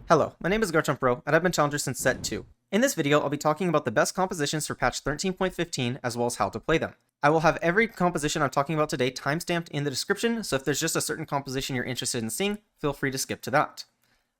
Hello, my name is Garchompro, and I've been Challenger since Set 2. In this video, I'll be talking about the best compositions for patch 13.15, as well as how to play them. I will have every composition I'm talking about today timestamped in the description, so if there's just a certain composition you're interested in seeing, feel free to skip to that.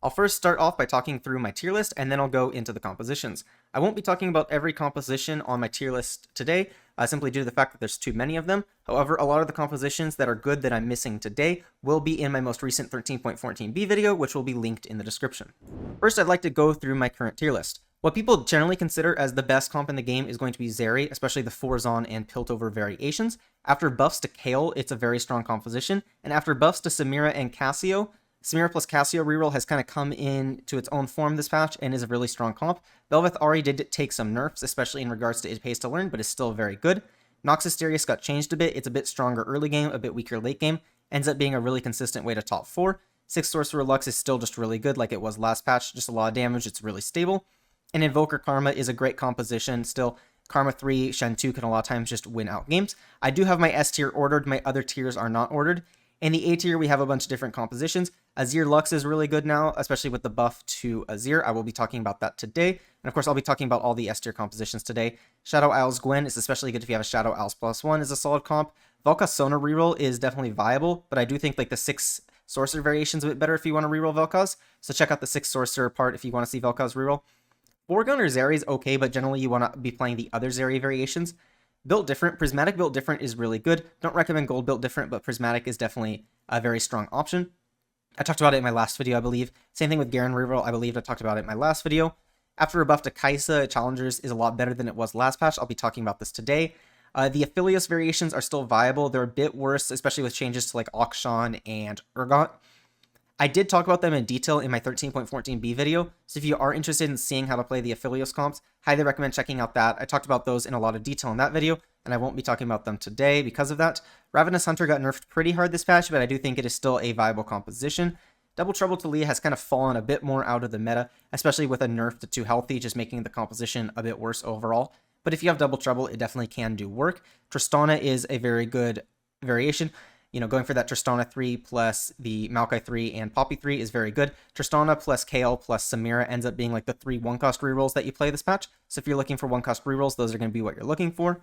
I'll first start off by talking through my tier list, and then I'll go into the compositions. I won't be talking about every composition on my tier list today, simply due to the fact that there's too many of them. However, a lot of the compositions that are good that I'm missing today will be in my most recent 13.14b video, which will be linked in the description. First, I'd like to go through my current tier list. What people generally consider as the best comp in the game is going to be Zeri, especially the 4 Zaun and Piltover variations. After buffs to Kayle, it's a very strong composition, and after buffs to Samira and Cassio, Samira plus Cassio Reroll has kind of come in to its own form this patch and is a really strong comp. Belveth Ahri did take some nerfs, especially in regards to its pace to learn, but is still very good. Noxus Darius got changed a bit. It's a bit stronger early game, a bit weaker late game. Ends up being a really consistent way to top 4. 6 Sorcerer Lux is still just really good like it was last patch. Just a lot of damage. It's really stable. And Invoker Karma is a great composition still. Karma 3, Shen 2 can a lot of times just win out games. I do have my S tier ordered. My other tiers are not ordered. In the A tier, we have a bunch of different compositions. Azir Lux is really good now, especially with the buff to Azir. I will be talking about that today. And of course, I'll be talking about all the S tier compositions today. Shadow Owl's Gwen is especially good if you have a Shadow Owl's +1 is a solid comp. Vel'Koz Reroll is definitely viable, but I do think like the 6 Sorcerer variations a bit better if you want to reroll Vel'Koz. So check out the 6 Sorcerer part if you want to see Vel'Koz reroll. Foregunner Zeri is okay, but generally you want to be playing the other Zeri variations. Built Different, Prismatic Built Different is really good. Don't recommend Gold Built Different, but Prismatic is definitely a very strong option. I talked about it in my last video, I believe. Same thing with Garen Reroll, I believe I talked about it in my last video. After a buff to Kaisa, Challengers is a lot better than it was last patch. I'll be talking about this today. The Aphelios variations are still viable. They're a bit worse, especially with changes to like Akshan and Urgot. I did talk about them in detail in my 13.14b video, so if you are interested in seeing how to play the Aphelios comps, highly recommend checking out that. I talked about those in a lot of detail in that video, and I won't be talking about them today because of that. Ravenous Hunter got nerfed pretty hard this patch, but I do think it is still a viable composition. Double Trouble Talia has kind of fallen a bit more out of the meta, especially with a nerf to Too Healthy, just making the composition a bit worse overall. But if you have Double Trouble, it definitely can do work. Tristana is a very good variation. You know, going for that Tristana 3 plus the Maokai 3 and Poppy 3 is very good. Tristana plus Kayle plus Samira ends up being like the 3 1-cost rerolls that you play this patch. So if you're looking for 1-cost rerolls, those are going to be what you're looking for.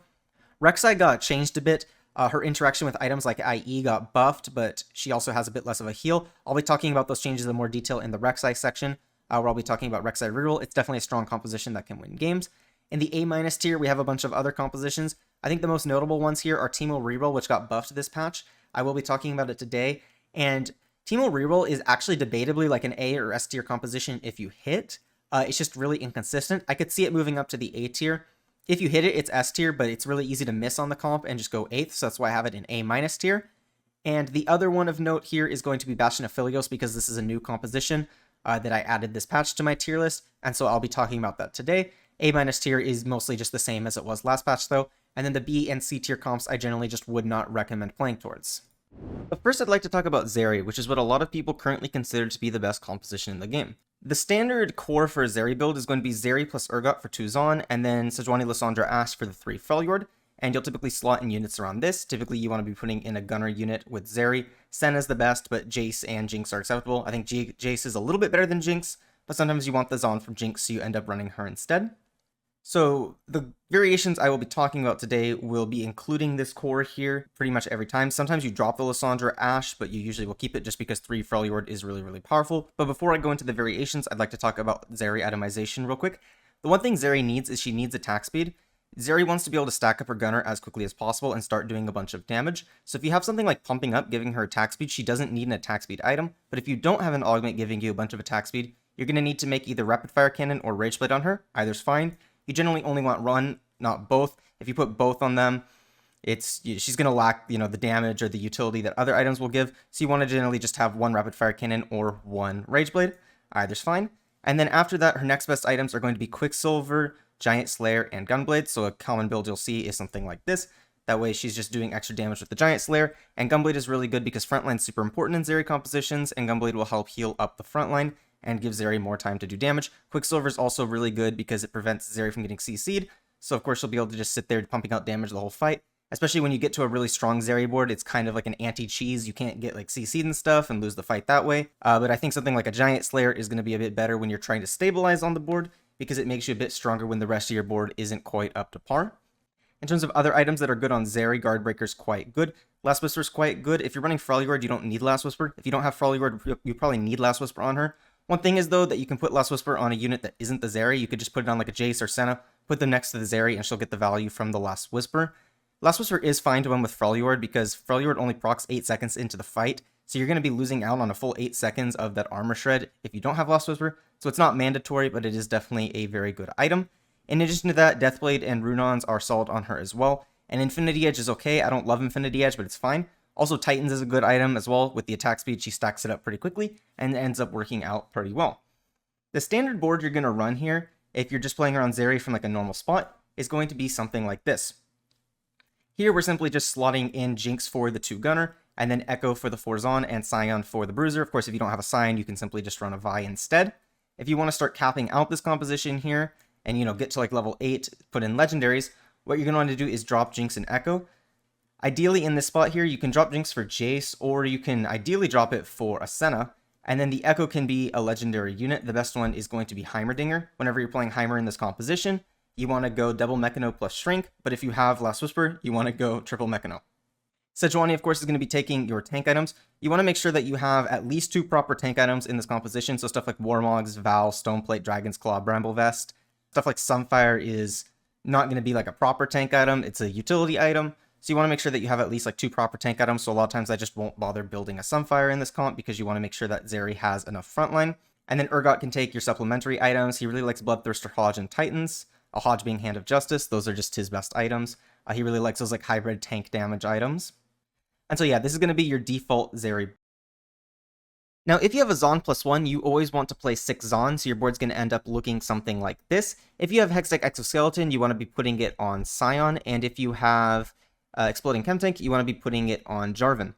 Rek'Sai got changed a bit. Her interaction with items like IE got buffed, but she also has a bit less of a heal. I'll be talking about those changes in more detail in the Rek'Sai section, where I'll be talking about Rek'Sai Reroll. It's definitely a strong composition that can win games. In the A- tier, we have a bunch of other compositions. I think the most notable ones here are Teemo Reroll, which got buffed this patch. I will be talking about it today, and Teemo Reroll is actually debatably like an A or S tier composition if you hit. It's just really inconsistent. I could see it moving up to the A tier. If you hit it, it's S tier, but it's really easy to miss on the comp and just go 8th, so that's why I have it in A- tier. And the other one of note here is going to be Bastion Aphelios, because this is a new composition that I added this patch to my tier list, and so I'll be talking about that today. A- tier is mostly just the same as it was last patch though, and then the B and C tier comps I generally just would not recommend playing towards. But first I'd like to talk about Zeri, which is what a lot of people currently consider to be the best composition in the game. The standard core for a Zeri build is going to be Zeri plus Urgot for 2 Zaun, and then Sejuani Lissandra Ashe for the 3 Freljord, and you'll typically slot in units around this. Typically you want to be putting in a gunner unit with Zeri. Senna is the best, but Jace and Jinx are acceptable. I think Jace is a little bit better than Jinx, but sometimes you want the Zaun from Jinx, so you end up running her instead. So the variations I will be talking about today will be including this core here pretty much every time. Sometimes you drop the Lissandra Ashe, but you usually will keep it just because 3 Freljord is really, really powerful. But before I go into the variations, I'd like to talk about Zeri itemization real quick. The one thing Zeri needs is she needs attack speed. Zeri wants to be able to stack up her gunner as quickly as possible and start doing a bunch of damage. So if you have something like pumping up giving her attack speed, she doesn't need an attack speed item. But if you don't have an augment giving you a bunch of attack speed, you're going to need to make either rapid fire cannon or rage blade on her. Either's fine. You generally only want one, not both. If you put both on them, she's going to lack, the damage or the utility that other items will give. So you want to generally just have one rapid fire cannon or one rage blade. Either's fine. And then after that, her next best items are going to be Quicksilver, Giant Slayer, and Gunblade. So a common build you'll see is something like this. That way she's just doing extra damage with the Giant Slayer. And Gunblade is really good because frontline's super important in Zeri compositions, and Gunblade will help heal up the frontline and give Zeri more time to do damage. Quicksilver is also really good because it prevents Zeri from getting CC'd, so of course she'll be able to just sit there pumping out damage the whole fight, especially when you get to a really strong Zeri board. It's kind of like an anti-cheese. You can't get like CC'd and stuff and lose the fight that way. But I think something like a Giant Slayer is going to be a bit better when you're trying to stabilize on the board, because it makes you a bit stronger when the rest of your board isn't quite up to par. In terms of other items that are good on Zeri, Guardbreaker's quite good. Last Whisper's quite good. If you're running Freljord, you don't need Last Whisper. If you don't have Freljord, you probably need Last Whisper on her. One thing is, though, that you can put Last Whisper on a unit that isn't the Zeri. You could just put it on like a Jace or Senna, put them next to the Zeri, and she'll get the value from the Last Whisper. Last Whisper is fine to run with Freljord because Freljord only procs 8 seconds into the fight, so you're going to be losing out on a full 8 seconds of that armor shred if you don't have Last Whisper, so it's not mandatory, but it is definitely a very good item. In addition to that, Deathblade and Runons are solid on her as well, and Infinity Edge is okay. I don't love Infinity Edge, but it's fine. Also, Titans is a good item as well. With the attack speed, she stacks it up pretty quickly and ends up working out pretty well. The standard board you're going to run here, if you're just playing around Zeri from like a normal spot, is going to be something like this. Here, we're simply just slotting in Jinx for the 2 Gunner, and then Echo for the 4 Zaun, and Scion for the Bruiser. Of course, if you don't have a Scion, you can simply just run a Vi instead. If you want to start capping out this composition here, and get to like level 8, put in legendaries, what you're going to want to do is drop Jinx and Echo. Ideally, in this spot here, you can drop Jinx for Jace, or you can ideally drop it for a Senna, and then the Echo can be a legendary unit. The best one is going to be Heimerdinger. Whenever you're playing Heimer in this composition, you want to go double Mechano plus Shrink, but if you have Last Whisper, you want to go triple Mechano. Sejuani, of course, is going to be taking your tank items. You want to make sure that you have at least 2 proper tank items in this composition, so stuff like Warmogs, Val, Stoneplate, Dragon's Claw, Bramble Vest. Stuff like Sunfire is not going to be like a proper tank item, it's a utility item. So you want to make sure that you have at least like 2 proper tank items. So a lot of times I just won't bother building a Sunfire in this comp because you want to make sure that Zeri has enough frontline. And then Urgot can take your supplementary items. He really likes Bloodthirster, Hodge, and Titans. A Hodge being Hand of Justice. Those are just his best items. He really likes those like hybrid tank damage items. And so yeah, this is going to be your default Zeri. Now, if you have a Zaun +1, you always want to play 6 Zaun, so your board's going to end up looking something like this. If you have Hextech Exoskeleton, you want to be putting it on Scion, and if you have Exploding Chemtank, you want to be putting it on Jarvan.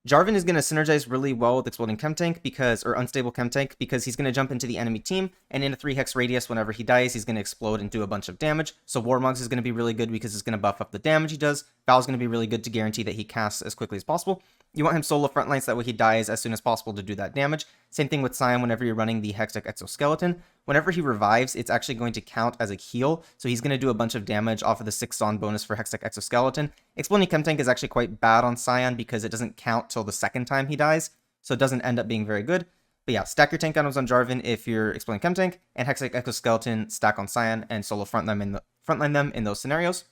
Jarvan is going to synergize really well with Exploding Chemtank or Unstable Chemtank, because he's going to jump into the enemy team, and in a 3-hex radius, whenever he dies, he's going to explode and do a bunch of damage. So Warmogs is going to be really good because it's going to buff up the damage he does. Val's going to be really good to guarantee that he casts as quickly as possible. You want him solo frontlines, that way he dies as soon as possible to do that damage. Same thing with Scion whenever you're running the Hextech Exoskeleton. Whenever he revives, it's actually going to count as a heal, so he's going to do a bunch of damage off of the 6 Zaun bonus for Hextech Exoskeleton. Exploding Chemtank is actually quite bad on Scion because it doesn't count till the second time he dies, so it doesn't end up being very good. But yeah, stack your tank items on Jarvan if you're Exploding Chemtank, and Hextech Exoskeleton stack on Scion and solo frontline them in those scenarios.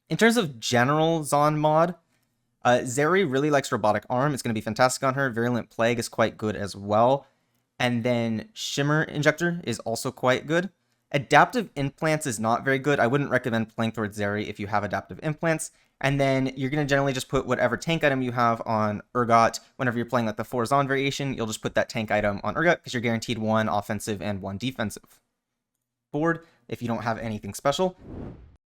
In terms of general Zaun mod, Zeri really likes Robotic Arm. It's going to be fantastic on her. Virulent Plague is quite good as well. And then Shimmer Injector is also quite good. Adaptive Implants is not very good. I wouldn't recommend playing towards Zeri if you have Adaptive Implants. And then you're going to generally just put whatever tank item you have on Urgot. Whenever you're playing like the 4 Zaun variation, you'll just put that tank item on Urgot because you're guaranteed 1 offensive and 1 defensive board if you don't have anything special.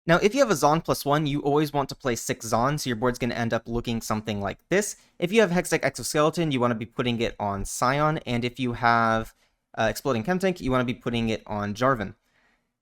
Now, if you have a Zaun +1, you always want to play 6 Zaun, so your board's going to end up looking something like this. If you have Hextech Exoskeleton, you want to be putting it on Scion, and if you have Exploding Chemtank, you want to be putting it on Jarvan.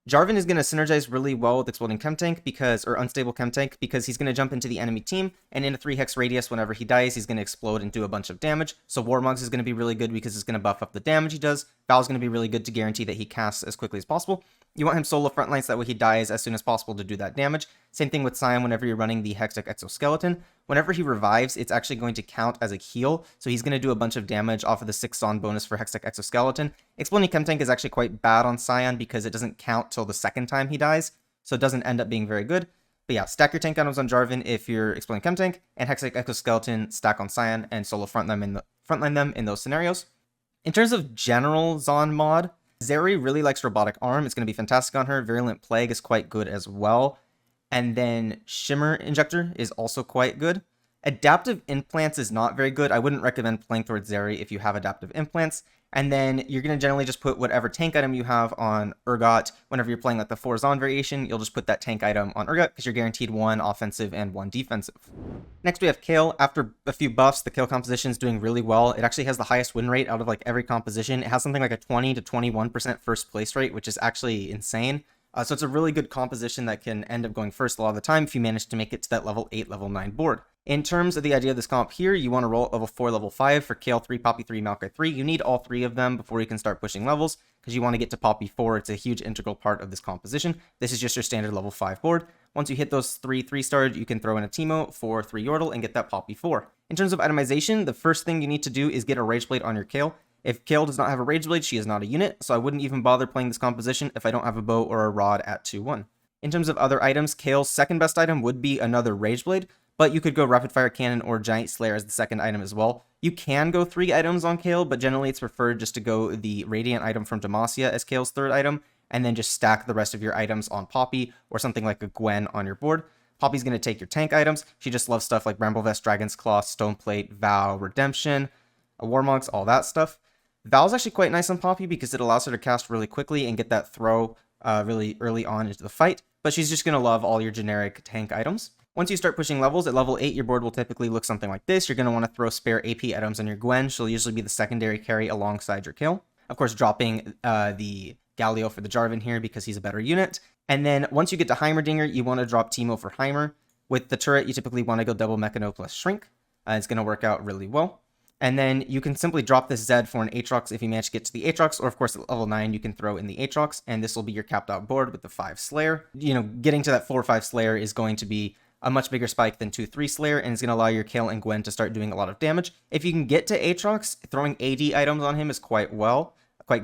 Jarvan is going to synergize really well with Exploding Chemtank or Unstable Chemtank because he's going to jump into the enemy team, and in a 3-hex radius, whenever he dies, he's going to explode and do a bunch of damage. So Warmogs is going to be really good because it's going to buff up the damage he does. Val's going to be really good to guarantee that he casts as quickly as possible. You want him solo frontlines, that way he dies as soon as possible to do that damage. Same thing with Scion whenever you're running the Hextech Exoskeleton. Whenever he revives, it's actually going to count as a heal, so he's going to do a bunch of damage off of the 6 Zaun bonus for Hextech Exoskeleton. Exploding Chemtank is actually quite bad on Scion because it doesn't count till the second time he dies, so it doesn't end up being very good. But yeah, stack your tank items on Jarvan if you're Exploding Chemtank, and Hextech Exoskeleton stack on Scion and solo frontline them in those scenarios. In terms of general Zaun mod, Zeri really likes Robotic Arm. It's going to be fantastic on her. Virulent Plague is quite good as well. And then Shimmer Injector is also quite good. Adaptive Implants is not very good. I wouldn't recommend playing towards Zeri if you have Adaptive Implants. And then you're going to generally just put whatever tank item you have on Urgot. Whenever you're playing like the 4 Zaun variation, you'll just put that tank item on Urgot because you're guaranteed 1 offensive and 1 defensive. Next we have Kayle. After a few buffs, the Kayle composition is doing really well. It actually has the highest win rate out of like every composition. It has something like a 20 to 21% first place rate, which is actually insane. So it's a really good composition that can end up going first a lot of the time if you manage to make it to that level 8, level 9 board. In terms of the idea of this comp here, you want to roll at level 4, level 5 for Kayle 3, Poppy 3, Maokai 3. You need all 3 of them before you can start pushing levels, because you want to get to Poppy 4. It's a huge integral part of this composition. This is just your standard level 5 board. Once you hit those 3 3-stars, you can throw in a Teemo for 3 Yordle and get that Poppy 4. In terms of itemization, the first thing you need to do is get a Rage Blade on your Kayle. If Kayle does not have a Rage Blade, she is not a unit, so I wouldn't even bother playing this composition if I don't have a bow or a rod at 2-1. In terms of other items, Kayle's second best item would be another Rage Blade, but you could go Rapid Fire Cannon or Giant Slayer as the second item as well. You can go 3 items on Kayle, but generally it's preferred just to go the Radiant item from Demacia as Kayle's third item, and then just stack the rest of your items on Poppy or something like a Gwen on your board. Poppy's going to take your tank items. She just loves stuff like Bramble Vest, Dragon's Claw, Stoneplate, Vow, Redemption, Warmogs, all that stuff. Vow's actually quite nice on Poppy because it allows her to cast really quickly and get that throw really early on into the fight, but she's just going to love all your generic tank items. Once you start pushing levels, at level 8, your board will typically look something like this. You're going to want to throw spare AP items on your Gwen. She'll usually be the secondary carry alongside your Kayle. Of course, dropping the Galio for the Jarvan here because he's a better unit. And then once you get to Heimerdinger, you want to drop Teemo for Heimer. With the turret, you typically want to go double Mechano plus Shrink. It's going to work out really well. And then you can simply drop this Zed for an Aatrox if you manage to get to the Aatrox, or of course at level 9 you can throw in the Aatrox, and this will be your capped out board with the 5 Slayer. You know, getting to that 4-5 Slayer is going to be a much bigger spike than 2-3 Slayer, and it's going to allow your Kayle and Gwen to start doing a lot of damage. If you can get to Aatrox, throwing AD items on him is quite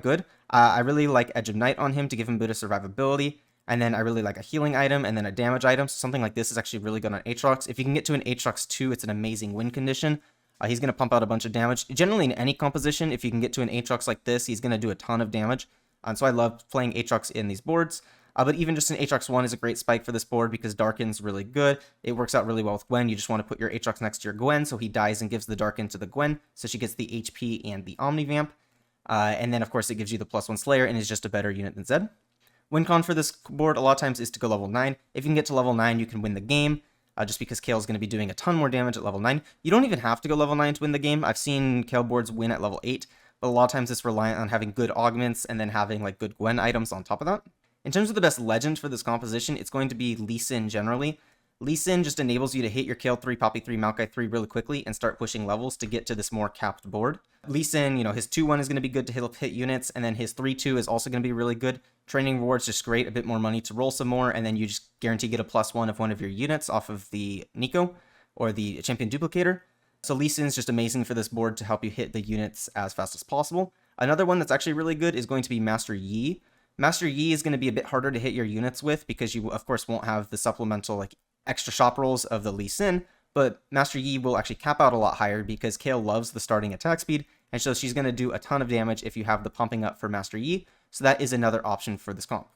good. I really like Edge of Night on him to give him a bit of survivability, and then I really like a healing item and then a damage item, so something like this is actually really good on Aatrox. If you can get to an Aatrox 2, it's an amazing win condition. He's going to pump out a bunch of damage. Generally, in any composition, if you can get to an Aatrox like this, he's going to do a ton of damage. So I love playing Aatrox in these boards. But even just an Aatrox 1 is a great spike for this board because Darken's really good. It works out really well with Gwen. You just want to put your Aatrox next to your Gwen so he dies and gives the Darken to the Gwen, so she gets the HP and the Omnivamp. And then, of course, it gives you the +1 Slayer and is just a better unit than Zed. Win con for this board a lot of times is to go level 9. If you can get to level 9, you can win the game. Just because Kayle's going to be doing a ton more damage at level 9. You don't even have to go level 9 to win the game. I've seen Kayle boards win at level 8, but a lot of times it's reliant on having good augments and then having like good Gwen items on top of that. In terms of the best legend for this composition, it's going to be Lee Sin generally. Lee Sin just enables you to hit your Kayle 3, Poppy 3, Maokai 3 really quickly and start pushing levels to get to this more capped board. Lee Sin, you know, his 2-1 is going to be good to hit units, and then his 3-2 is also going to be really good. Training rewards just great, a bit more money to roll some more, and then you just guarantee get a +1 of one of your units off of the Nico or the Champion Duplicator. So Lee Sin is just amazing for this board to help you hit the units as fast as possible. Another one that's actually really good is going to be Master Yi. Master Yi is going to be a bit harder to hit your units with because you, of course, won't have the supplemental like extra shop rolls of the Lee Sin, but Master Yi will actually cap out a lot higher because Kayle loves the starting attack speed, and so she's going to do a ton of damage if you have the pumping up for Master Yi, so that is another option for this comp.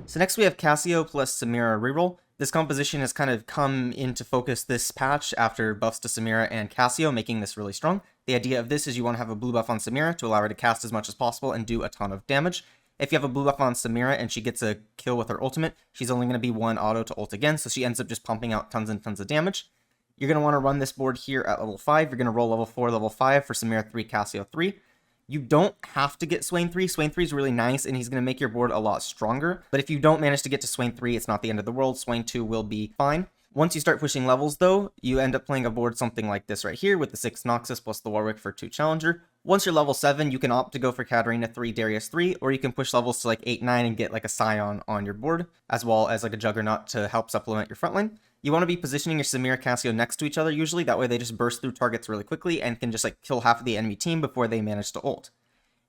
So next we have Cassio plus Samira Reroll. This composition has kind of come into focus this patch after buffs to Samira and Cassio, making this really strong. The idea of this is you want to have a blue buff on Samira to allow her to cast as much as possible and do a ton of damage. If you have a blue buff on Samira and she gets a kill with her ultimate, she's only going to be 1 auto to ult again, so she ends up just pumping out tons and tons of damage. You're going to want to run this board here at level 5. You're going to roll level 4, level 5 for Samira 3, Cassio 3. You don't have to get Swain 3. Swain 3 is really nice, and he's going to make your board a lot stronger. But if you don't manage to get to Swain 3, it's not the end of the world. Swain 2 will be fine. Once you start pushing levels, though, you end up playing a board something like this right here with the 6 Noxus plus the Warwick for 2 Challenger. Once you're level 7, you can opt to go for Katarina 3, Darius 3, or you can push levels to like 8, 9 and get like a Scion on your board, as well as like a Juggernaut to help supplement your front line. You want to be positioning your Samira Cassio next to each other usually, that way they just burst through targets really quickly and can just like kill half of the enemy team before they manage to ult.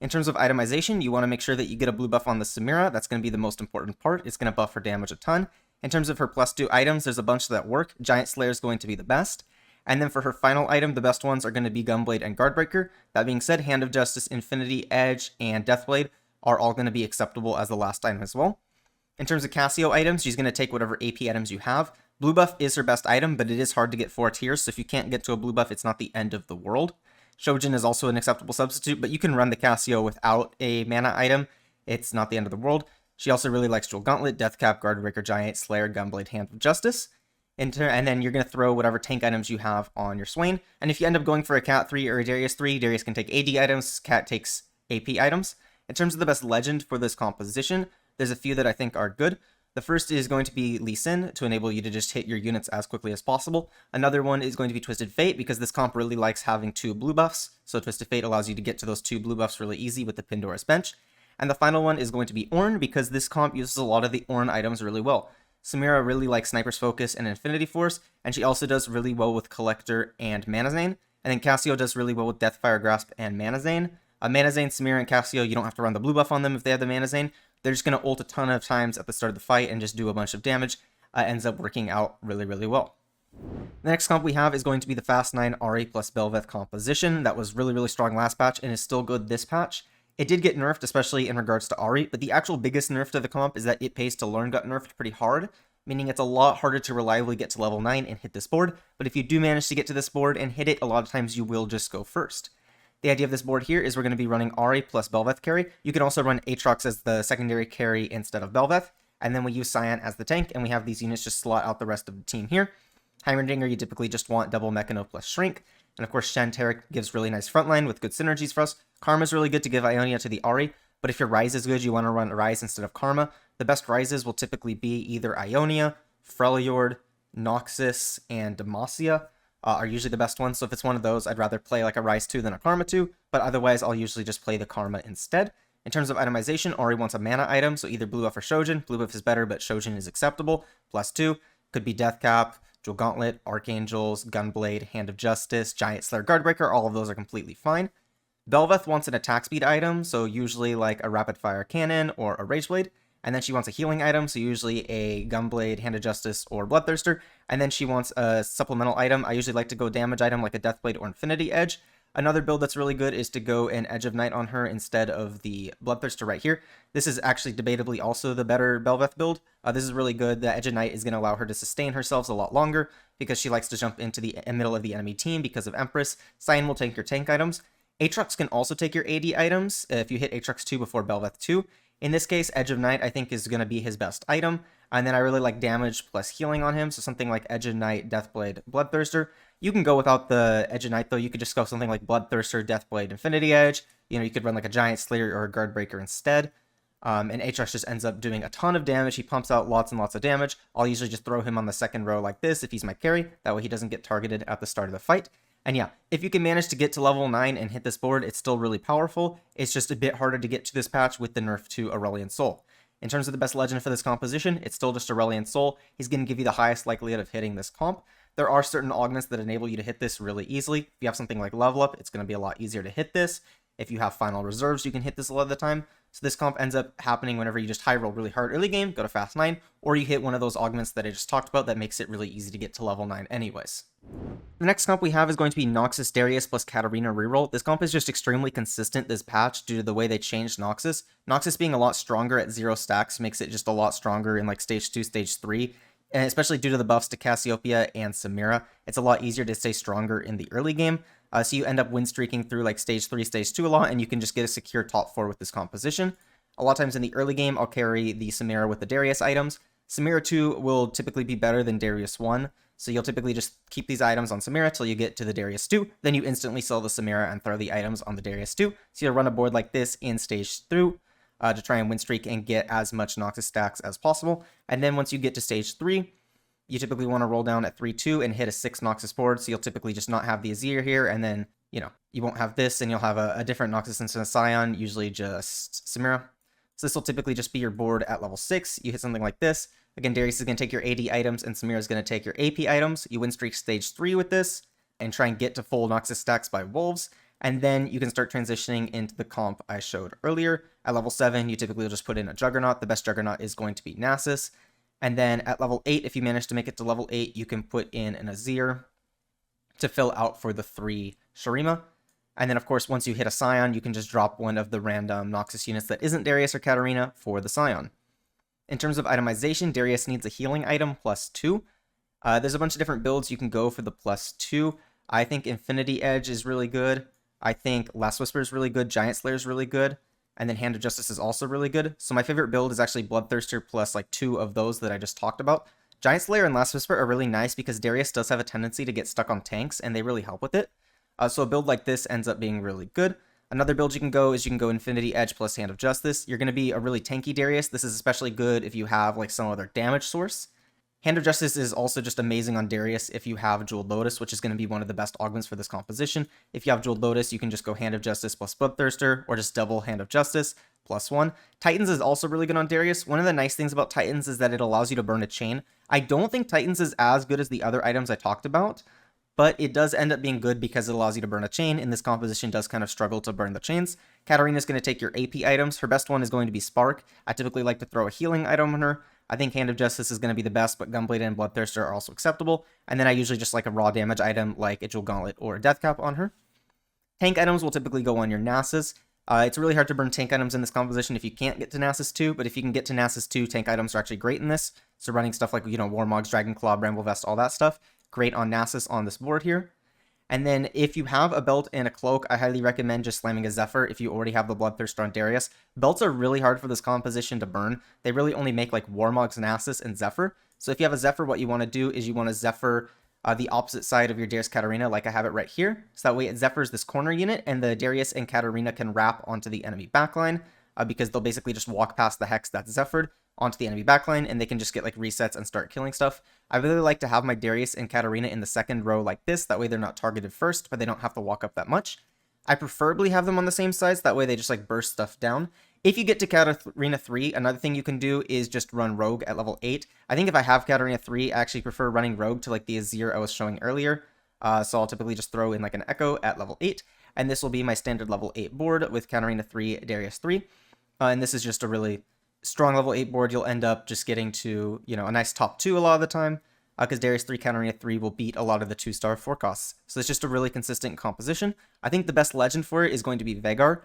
In terms of itemization, you want to make sure that you get a blue buff on the Samira. That's going to be the most important part. It's going to buff her damage a ton. In terms of her +2 items, there's a bunch that work. Giant Slayer is going to be the best. And then for her final item, the best ones are going to be Gunblade and Guardbreaker. That being said, Hand of Justice, Infinity, Edge, and Deathblade are all going to be acceptable as the last item as well. In terms of Cassio items, she's going to take whatever AP items you have. Blue buff is her best item, but it is hard to get 4 tiers, so if you can't get to a blue buff, it's not the end of the world. Shojin is also an acceptable substitute, but you can run the Cassio without a mana item. It's not the end of the world. She also really likes Jewel Gauntlet, Deathcap, Guardbreaker, Giant Slayer, Gunblade, Hand of Justice. And then you're going to throw whatever tank items you have on your Swain. And if you end up going for a Cat 3 or a Darius 3, Darius can take AD items, Cat takes AP items. In terms of the best legend for this composition, There's a few that I think are good. The first is going to be Lee Sin to enable you to just hit your units as quickly as possible. Another one is going to be Twisted Fate because this comp really likes having 2 blue buffs. So Twisted Fate allows you to get to those 2 blue buffs really easy with the Pandora's Bench. And the final one is going to be Ornn because this comp uses a lot of the Ornn items really well. Samira really likes Sniper's Focus and Infinity Force, and she also does really well with Collector and Mana Zane. And then Cassio does really well with Deathfire Grasp and Mana Zane. Mana Zane, Samira, and Cassio, you don't have to run the blue buff on them if they have the Mana Zane. They're just going to ult a ton of times at the start of the fight and just do a bunch of damage. Ends up working out really, really well. The next comp we have is going to be the Fast 9 Ahri plus Belveth composition. That was really, really strong last patch and is still good this patch. It did get nerfed, especially in regards to Ahri, but the actual biggest nerf to the comp is that it pays to learn got nerfed pretty hard, meaning it's a lot harder to reliably get to level 9 and hit this board, but if you do manage to get to this board and hit it, a lot of times you will just go first. The idea of this board here is we're going to be running Ahri plus Belveth carry. You can also run Aatrox as the secondary carry instead of Belveth, and then we use Cyan as the tank, and we have these units just slot out the rest of the team here. Heimerdinger, you typically just want double Mechano plus Shrink, and of course Shanteric gives really nice frontline with good synergies for us. Karma's really good to give Ionia to the Ahri, but if your Ryze is good, you want to run Ryze instead of Karma. The best Ryzes will typically be either Ionia, Freljord, Noxus, and Demacia. Are usually the best ones, so if it's one of those, I'd rather play like a Ryze 2 than a Karma 2, but otherwise I'll usually just play the Karma instead. In terms of itemization, Ahri wants a mana item, so either Blue Buff or Shojin. Blue Buff is better, but Shojin is acceptable. +2, could be Death Cap, Jewel Gauntlet, Archangels, Gunblade, Hand of Justice, Giant Slayer, Guardbreaker, all of those are completely fine. Belveth wants an attack speed item, so usually like a Rapid Fire Cannon or a Rage Blade. And then she wants a healing item, so usually a Gunblade, Hand of Justice, or Bloodthirster. And then she wants a supplemental item. I usually like to go damage item like a Deathblade or Infinity Edge. Another build that's really good is to go an Edge of Night on her instead of the Bloodthirster right here. This is actually debatably also the better Belveth build. This is really good. The Edge of Night is going to allow her to sustain herself a lot longer because she likes to jump into the middle of the enemy team because of Empress. Cyan will take your tank items. Aatrox can also take your AD items if you hit Aatrox 2 before Belveth 2. In this case, Edge of Night I think is going to be his best item, and then I really like damage plus healing on him, so something like Edge of Night, Deathblade, Bloodthirster. You can go without the Edge of Night though, you could just go something like Bloodthirster, Deathblade, Infinity Edge. You know, you could run like a Giant Slayer or a Guardbreaker instead. And Aatrox just ends up doing a ton of damage. He pumps out lots and lots of damage. I'll usually just throw him on the second row like this if he's my carry, that way he doesn't get targeted at the start of the fight. And yeah, if you can manage to get to level 9 and hit this board, it's still really powerful. It's just a bit harder to get to this patch with the nerf to Aurelion Sol. In terms of the best legend for this composition, it's still just Aurelion Sol. He's going to give you the highest likelihood of hitting this comp. There are certain augments that enable you to hit this really easily. If you have something like Level Up, it's going to be a lot easier to hit this. If you have Final Reserves, you can hit this a lot of the time. So this comp ends up happening whenever you just high roll really hard early game, go to Fast 9, or you hit one of those augments that I just talked about that makes it really easy to get to level 9 anyways. The next comp we have is going to be Noxus Darius plus Katarina Reroll. This comp is just extremely consistent this patch due to the way they changed Noxus. Noxus being a lot stronger at 0 stacks makes it just a lot stronger in like stage 2, stage 3. And especially due to the buffs to Cassiopeia and Samira, it's a lot easier to stay stronger in the early game. So you end up win streaking through like stage 3, stage 2 a lot, and you can just get a secure top 4 with this composition. A lot of times in the early game, I'll carry the Samira with the Darius items. Samira 2 will typically be better than Darius 1, so you'll typically just keep these items on Samira till you get to the Darius 2, then you instantly sell the Samira and throw the items on the Darius 2. So you'll run a board like this in stage 3 to try and win streak and get as much Noxus stacks as possible. And then once you get to stage 3, you typically want to roll down at 3-2 and hit a 6 Noxus board, so you'll typically just not have the Azir here, and then, you know, you won't have this, and you'll have a different Noxus instead of Scion, usually just Samira. So this will typically just be your board at level 6. You hit something like this. Again, Darius is going to take your AD items, and Samira is going to take your AP items. You win streak stage 3 with this, and try and get to full Noxus stacks by Wolves, and then you can start transitioning into the comp I showed earlier. At level 7, you typically will just put in a Juggernaut. The best Juggernaut is going to be Nasus. And then at level 8, if you manage to make it to level 8, you can put in an Azir to fill out for the 3 Shurima. And then, of course, once you hit a Scion, you can just drop one of the random Noxus units that isn't Darius or Katarina for the Scion. In terms of itemization, Darius needs a healing item +2. There's a bunch of different builds you can go for the +2. I think Infinity Edge is really good. I think Last Whisper is really good. Giant Slayer is really good. And then Hand of Justice is also really good. So my favorite build is actually Bloodthirster plus like 2 of those that I just talked about. Giant Slayer and Last Whisper are really nice because Darius does have a tendency to get stuck on tanks, and they really help with it. So a build like this ends up being really good. Another build you can go is you can go Infinity Edge plus Hand of Justice. You're going to be a really tanky Darius. This is especially good if you have like some other damage source. Hand of Justice is also just amazing on Darius if you have Jeweled Lotus, which is going to be one of the best augments for this composition. If you have Jeweled Lotus, you can just go Hand of Justice plus Bloodthirster, or just double Hand of Justice plus 1. Titans is also really good on Darius. One of the nice things about Titans is that it allows you to burn a chain. I don't think Titans is as good as the other items I talked about, but it does end up being good because it allows you to burn a chain, and this composition does kind of struggle to burn the chains. Katarina is going to take your AP items. Her best one is going to be Spark. I typically like to throw a healing item on her. I think Hand of Justice is going to be the best, but Gunblade and Bloodthirster are also acceptable. And then I usually just like a raw damage item like a Jewel Gauntlet or a Death Cap on her. Tank items will typically go on your Nasus. It's really hard to burn tank items in this composition if you can't get to Nasus 2, but if you can get to Nasus 2, tank items are actually great in this. So running stuff like, Warmogs, Dragonclaw, Bramble Vest, all that stuff, great on Nasus on this board here. And then if you have a belt and a cloak, I highly recommend just slamming a Zephyr if you already have the Bloodthirster on Darius. Belts are really hard for this composition to burn. They really only make like Warmogs, Nasus, and Zephyr. So if you have a Zephyr, what you want to do is you want to Zephyr the opposite side of your Darius Katarina like I have it right here. So that way it Zephyrs this corner unit, and the Darius and Katarina can wrap onto the enemy backline because they'll basically just walk past the Hex that's Zephyred onto the enemy backline, and they can just get like resets and start killing stuff. I really like to have my Darius and Katarina in the second row like this. That way they're not targeted first, but they don't have to walk up that much. I preferably have them on the same sides. That way they just like burst stuff down. If you get to Katarina 3, another thing you can do is just run Rogue at level 8. I think if I have Katarina 3, I actually prefer running Rogue to like the Azir I was showing earlier. So I'll typically just throw in like an Echo at level 8. And this will be my standard level 8 board with Katarina 3, Darius 3. And this is just a really strong level 8 board. You'll end up just getting to, a nice top 2 a lot of the time. Because Darius 3, Katarina 3 will beat a lot of the 2-star forecasts. So it's just a really consistent composition. I think the best legend for it is going to be Veigar.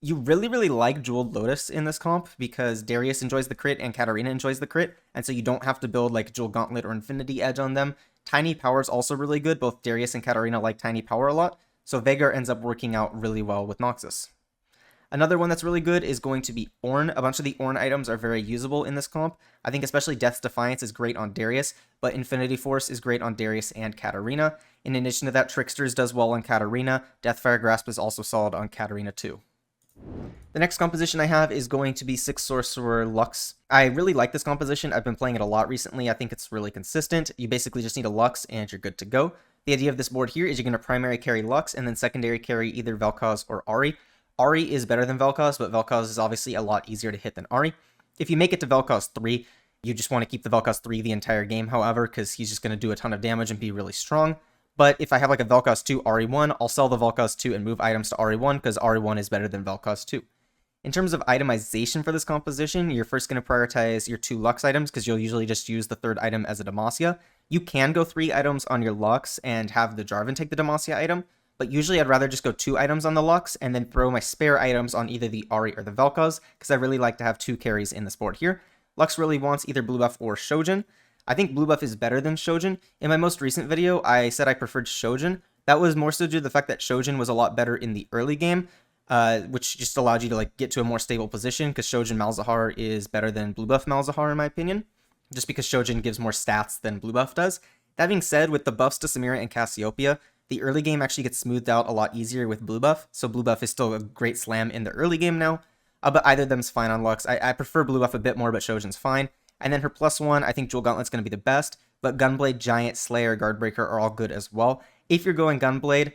You really, really like Jeweled Lotus in this comp because Darius enjoys the crit and Katarina enjoys the crit, and so you don't have to build like Jewel Gauntlet or Infinity Edge on them. Tiny Power is also really good. Both Darius and Katarina like Tiny Power a lot, so Veigar ends up working out really well with Noxus. Another one that's really good is going to be Ornn. A bunch of the Ornn items are very usable in this comp. I think especially Death's Defiance is great on Darius, but Infinity Force is great on Darius and Katarina. In addition to that, Tricksters does well on Katarina. Deathfire Grasp is also solid on Katarina too. The next composition I have is going to be 6 Sorcerer Lux. I really like this composition. I've been playing it a lot recently. I think it's really consistent. You basically just need a Lux and you're good to go. The idea of this board here is you're going to primary carry Lux and then secondary carry either Vel'Koz or Ahri. Ahri is better than Vel'Koz, but Vel'Koz is obviously a lot easier to hit than Ahri. If you make it to Vel'Koz 3, you just want to keep the Vel'Koz 3 the entire game, however, because he's just going to do a ton of damage and be really strong. But if I have like a Vel'Koz 2, Ahri 1, I'll sell the Vel'Koz 2 and move items to Ahri 1 because Ahri 1 is better than Vel'Koz 2. In terms of itemization for this composition, you're first going to prioritize your 2 Lux items because you'll usually just use the 3rd item as a Demacia. You can go 3 items on your Lux and have the Jarvan take the Demacia item, but usually I'd rather just go 2 items on the Lux and then throw my spare items on either the Ahri or the Vel'Koz because I really like to have 2 carries in this board here. Lux really wants either blue buff or Shojin. I think blue buff is better than Shojin. In my most recent video, I said I preferred Shojin. That was more so due to the fact that Shojin was a lot better in the early game, which just allowed you to like get to a more stable position because Shojin Malzahar is better than blue buff Malzahar in my opinion, just because Shojin gives more stats than blue buff does. That being said, with the buffs to Samira and Cassiopeia, the early game actually gets smoothed out a lot easier with blue buff, so blue buff is still a great slam in the early game now, but either of them's fine on Lux. I prefer blue buff a bit more, but Shojin's fine. And then her +1, I think Jewel Gauntlet's going to be the best, but Gunblade, Giant, Slayer, Guardbreaker are all good as well. If you're going Gunblade,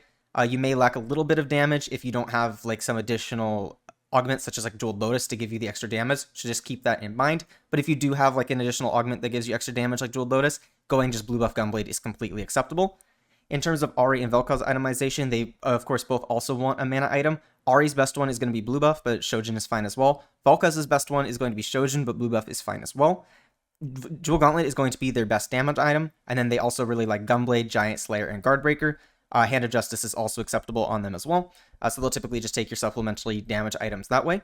you may lack a little bit of damage if you don't have like some additional augments such as like Jeweled Lotus to give you the extra damage, so just keep that in mind. But if you do have like an additional augment that gives you extra damage like Jeweled Lotus, going just blue buff Gunblade is completely acceptable. In terms of Ahri and Vel'Koz itemization, they of course both also want a mana item. Ahri's best one is going to be blue buff, but Shojin is fine as well. Vel'Koz's best one is going to be Shojin, but blue buff is fine as well. Jewel Gauntlet is going to be their best damage item, and then they also really like Gunblade, Giant, Slayer, and Guardbreaker. Hand of Justice is also acceptable on them as well, so they'll typically just take your supplementary damage items that way.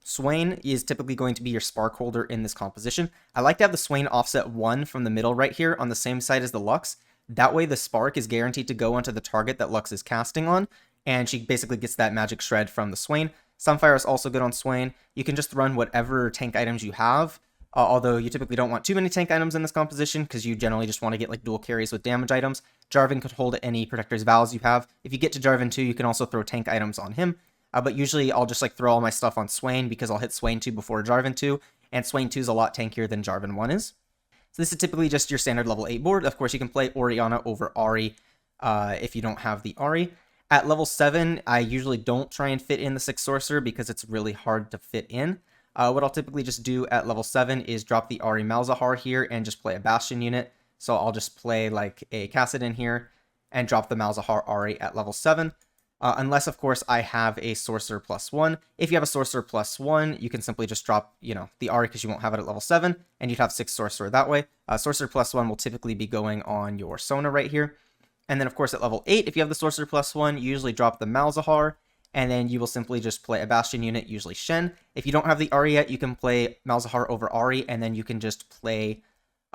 Swain is typically going to be your Spark holder in this composition. I like to have the Swain offset 1 from the middle right here on the same side as the Lux. That way the Spark is guaranteed to go onto the target that Lux is casting on, and she basically gets that magic shred from the Swain. Sunfire is also good on Swain. You can just run whatever tank items you have, although you typically don't want too many tank items in this composition because you generally just want to get like dual carries with damage items. Jarvan could hold any Protector's Vows you have. If you get to Jarvan 2, you can also throw tank items on him. but usually I'll just like throw all my stuff on Swain because I'll hit Swain 2 before Jarvan 2, and Swain 2 is a lot tankier than Jarvan 1 is. So this is typically just your standard level 8 board. Of course, you can play Orianna over Ahri if you don't have the Ahri. At level 7, I usually don't try and fit in the 6 Sorcerer because it's really hard to fit in. What I'll typically just do at level 7 is drop the Ahri Malzahar here and just play a Bastion unit. So I'll just play like a Kassadin here and drop the Malzahar Ahri at level 7. Unless, of course, I have a Sorcerer +1. If you have a Sorcerer +1, you can simply just drop, the Ahri because you won't have it at level 7, and you'd have 6 Sorcerer that way. Sorcerer +1 will typically be going on your Sona right here. And then, of course, at level 8, if you have the Sorcerer +1, you usually drop the Malzahar, and then you will simply just play a Bastion unit, usually Shen. If you don't have the Ahri yet, you can play Malzahar over Ahri, and then you can just play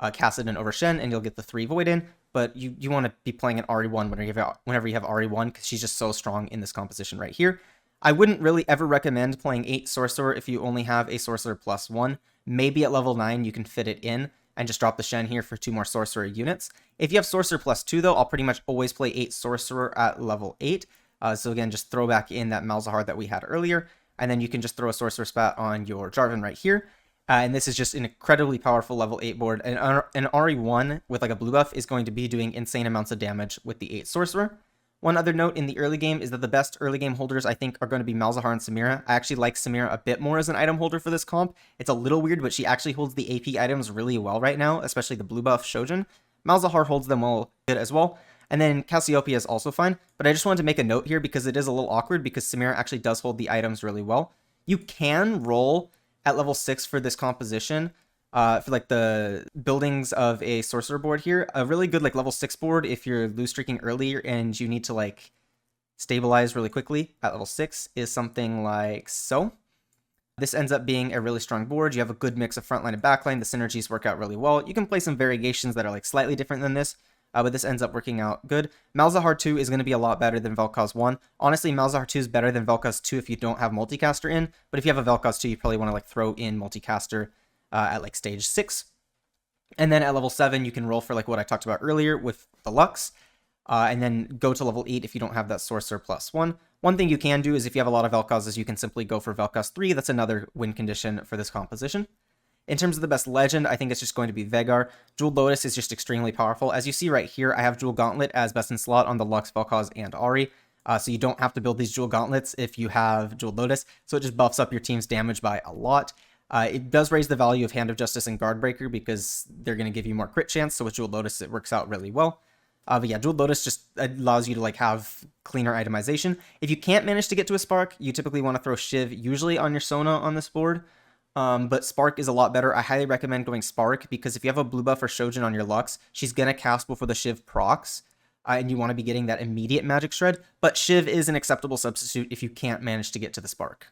Kassadin over Shen, and you'll get the 3 Void in. But you want to be playing an Ahri 1 whenever you have Ahri 1, because she's just so strong in this composition right here. I wouldn't really ever recommend playing 8 Sorcerer if you only have a Sorcerer +1. Maybe at level 9 you can fit it in and just drop the Shen here for 2 more Sorcerer units. If you have Sorcerer +2 though, I'll pretty much always play 8 Sorcerer at level 8. So again, just throw back in that Malzahar that we had earlier, and then you can just throw a Sorcerer Spat on your Jarvan right here. And this is just an incredibly powerful level 8 board. And an Ahri 1 with like a blue buff is going to be doing insane amounts of damage with the 8 Sorcerer. One other note in the early game is that the best early game holders I think are going to be Malzahar and Samira. I actually like Samira a bit more as an item holder for this comp. It's a little weird, but she actually holds the AP items really well right now, especially the blue buff Shojin. Malzahar holds them well good as well. And then Cassiopeia is also fine, but I just wanted to make a note here because it is a little awkward because Samira actually does hold the items really well. You can roll at level 6 for this composition, for like the buildings of a sorcerer board here. A really good like level 6 board if you're lose streaking earlier and you need to like stabilize really quickly at level 6 is something like so. This ends up being a really strong board. You have a good mix of frontline and backline. The synergies work out really well. You can play some variations that are like slightly different than this, but this ends up working out good. Malzahar 2 is going to be a lot better than Vel'Koz 1. Honestly, Malzahar 2 is better than Vel'Koz 2 if you don't have multicaster in, but if you have a Vel'Koz 2, you probably want to like throw in multicaster at like stage 6. And then at level 7, you can roll for like what I talked about earlier with the Lux, and then go to level 8 if you don't have that Sorcerer +1. One thing you can do is if you have a lot of Vel'Kozes, you can simply go for Vel'Koz 3. That's another win condition for this composition. In terms of the best legend, I think it's just going to be Veigar. Jeweled Lotus is just extremely powerful. As you see right here, I have Jewel Gauntlet as best in slot on the Lux, Vel'Koz, and Ahri. So you don't have to build these Jewel Gauntlets if you have Jeweled Lotus. So it just buffs up your team's damage by a lot. It does raise the value of Hand of Justice and Guardbreaker because they're going to give you more crit chance. So with Jeweled Lotus, it works out really well. But yeah, Jeweled Lotus just allows you to like have cleaner itemization. If you can't manage to get to a Spark, you typically want to throw Shiv usually on your Sona on this board. But Spark is a lot better. I highly recommend going Spark because if you have a blue buff or Shojin on your Lux, she's going to cast before the Shiv procs, and you want to be getting that immediate magic shred. But Shiv is an acceptable substitute if you can't manage to get to the Spark.